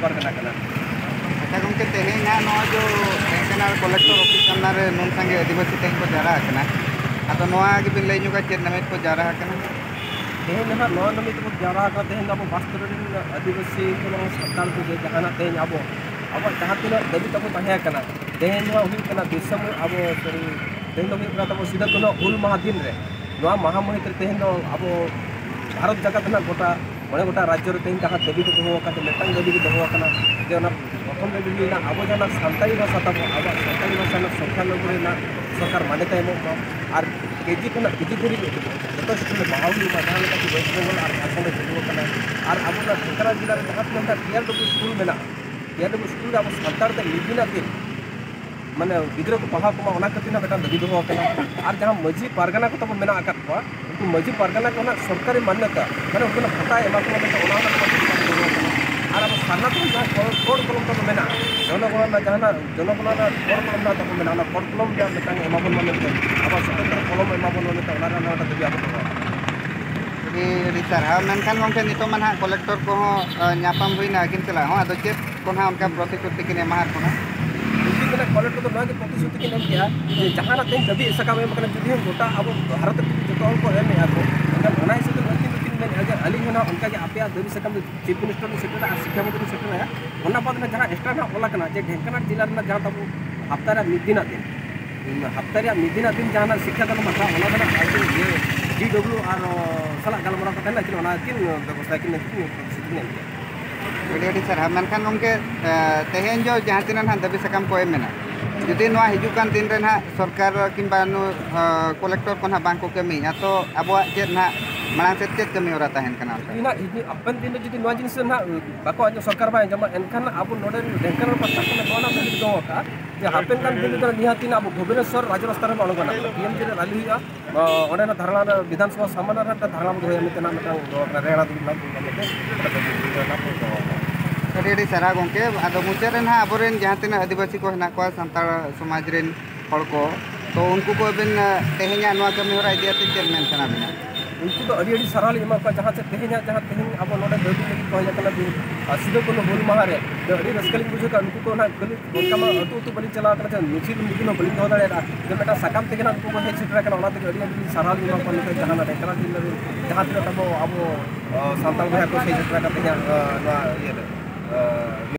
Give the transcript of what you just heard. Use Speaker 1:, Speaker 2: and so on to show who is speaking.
Speaker 1: पारगना कना।
Speaker 2: अच्छा गमके तेहें ना नो जो ढेंकानाल कलेक्टर ऑफिस सामना रे नुन संगे आदिवासी तेहें को जारा हकना आदो नोआ गे बिन लई नुगा चेत नमित को जारा हकना
Speaker 1: तेहें ना नोआ नमित को जारा का तेहें अब वास्तव रे आदिवासी को सरकार को जहाना तेहें अब जहाँ तीना दाबी तब तहे कना तेहें नोआ हुई कना दिसम अब सॉरी तेहें हुई कना तब सीधा को हुल माह दिन रे नोआ महामहित रे तेहें अब भारत जगत ना गोटा मणे गोटा राज्य रे तेहें जहाँ दाबी को दोहो का मेटांग दाबी को दोहो कना जे ना प्रथम दाबी हुई ना अब जाना सानताली भाषा तब अब सानताली भाषा ना संख्यालघु रे ना सरकार मान्यता एमो और केजी को केजी धरी जो स्कूल बाहर जहाँ लेका वेस्ट बेंगल और झारखंड चलू कना और अब ना ढेंकानाल जिला रे जहाँ तीन टीआरडब्ल्यू स्कूल मेना टीआरडब्ल्यू स्कूल अब सानतार ते लिबिना दिन माने गिद्रा को पढ़ा को ओना खातिर ना बेटा दाबी दोहो कना और जहाँ माझी पारगना को तब मेना आकात को उनको माझी पारगना को ना सरकारी मान्यता माने उनको भत्ता एमा को बेटा ओना और अब सारना तो जहाँ कोड कलम तब मेना जनगणना ना जहाँ जनगणना ना कोड कलम ना तब मेना कोड कलम जहाँ बेटा एमा बन माने अब स्वतंत्र कलम एमा बन माने ओना ना दाबी अब
Speaker 2: सारा मेनखान गमके नितो मन हा कलेक्टर को नापाम हुईना किन चला हो आदो चेत कोन हा उनका प्रतिश्रुति किन एमा हार कोना
Speaker 1: कलेक्टर तो नगे प्रतिश्रुति किन एम किया जहाँ ना तेज दाबी सका में मकना जुदी गोटा अब भारत जो को एम या को ओना हिसाब से किन मेन अगर अली होना उनका के आपया दाबी सकम चीफ मिनिस्टर ने सेक्रेटरी और शिक्षा मंत्री सेक्रेटरी है ओना बाद में जहाँ एक्स्ट्रा ना ओला कना जे ढेंकानाल जिला रे जहाँ तब हफ्ता रे मिदिना दिन जहाँ शिक्षा दल माथा ओना दना DW और साला गलमरा को तेना किन ओना किन व्यवस्था किन
Speaker 2: ᱟᱹᱰᱤ ᱥᱟᱨᱦᱟᱣ ᱢᱮᱱᱠᱷᱟन ᱜᱚᱢᱠᱮ ᱛᱮᱦᱮᱧ ᱡᱚ ᱡᱟᱦᱟᱸ ᱛᱤᱱᱟᱹᱜ ᱱᱟᱦᱟᱜ ᱫᱟᱹᱵᱤ ᱥᱟᱠᱟᱢ ᱠᱚ ᱮᱢ ᱢᱮᱱᱟ ᱡᱩᱫᱤ ᱱᱚᱣᱟ ᱦᱤᱡᱩᱜ ᱠᱟᱱ ᱫᱤᱱ ᱨᱮ ᱱᱟᱦᱟᱜ ᱥᱚᱨᱠᱟर ᱠᱤᱝᱵᱟ ᱠᱚᱞᱮᱠᱴᱚᱨ ᱠᱚ ᱱᱟᱦᱟᱜ ᱵᱟᱝ ᱠᱚ ᱠᱟᱹᱢᱤᱭᱟ ᱛᱚ ᱟᱵᱚᱣᱟᱜ ᱪᱮᱫ ᱱᱟᱦᱟᱜ ᱢᱟᱲᱟᱝ ᱥᱮᱫ ᱪᱮᱫ ᱠᱟᱹᱢᱤ ᱦᱚᱨᱟ ᱛᱟᱦᱮᱱ ᱠᱟᱱᱟ
Speaker 1: अपन दिन जुदी नवा जिनिस ना बाको आज सरकार बा जमा एनखान अब नोडे ढेंकानाल पास्ता को नोना दाबी दो का जे हापेन कान दिन दर निहाती ना अब भुवनेश्वर राजरास्ता रे अणगना पीएमजी रे रैली हुआ ओडे ना धरला विधानसभा सामना रे धरला दो मितना मितना रेणा दी ना
Speaker 2: ᱟᱹᱰᱤ ᱥᱟᱨᱦᱟᱣ ᱜᱚᱢᱠᱮ ᱟᱫᱚ ᱢᱩᱪᱟᱹᱫ ᱨᱮ ᱱᱟᱦᱟᱜ ᱟᱵᱚᱨᱮᱱ ᱡᱟᱦᱟᱸ ᱛᱤᱱᱟᱹᱜ ᱟᱹᱫᱤᱵᱟᱹᱥᱤ ko ᱦᱮᱱᱟᱜ ᱠᱚᱣᱟ ᱥᱟᱱᱛᱟᱲ ᱥᱚᱢᱟᱡᱽ ᱨᱮᱱ ᱦᱚᱲ ᱠᱚ तो उनको को बिन तेहेᱧᱟᱜ ᱱᱚᱣᱟ ᱠᱟᱹᱢᱤ ᱦᱚᱨᱟ इदियाते चेत मेन ᱠᱟᱱᱟ ᱵᱤᱱᱟ
Speaker 1: उनको तो अड़ी सारा एमा जहाँ से तेहें अब नोडे दाबी लगी कहना सीधे को हुल माह रे अड़ी रस्कली बुझे उनको को ना खाली उनका अतु अतु बली चला मिचिल मिदिनो बली दो दाड़ा जो बेटा साकाम तेगे ना उनको हेज सेटर अड़ी सारा एमा को जहाँ ढेंकानाल जिला जहाँ तक अब सानताल भाई को हेज सेटर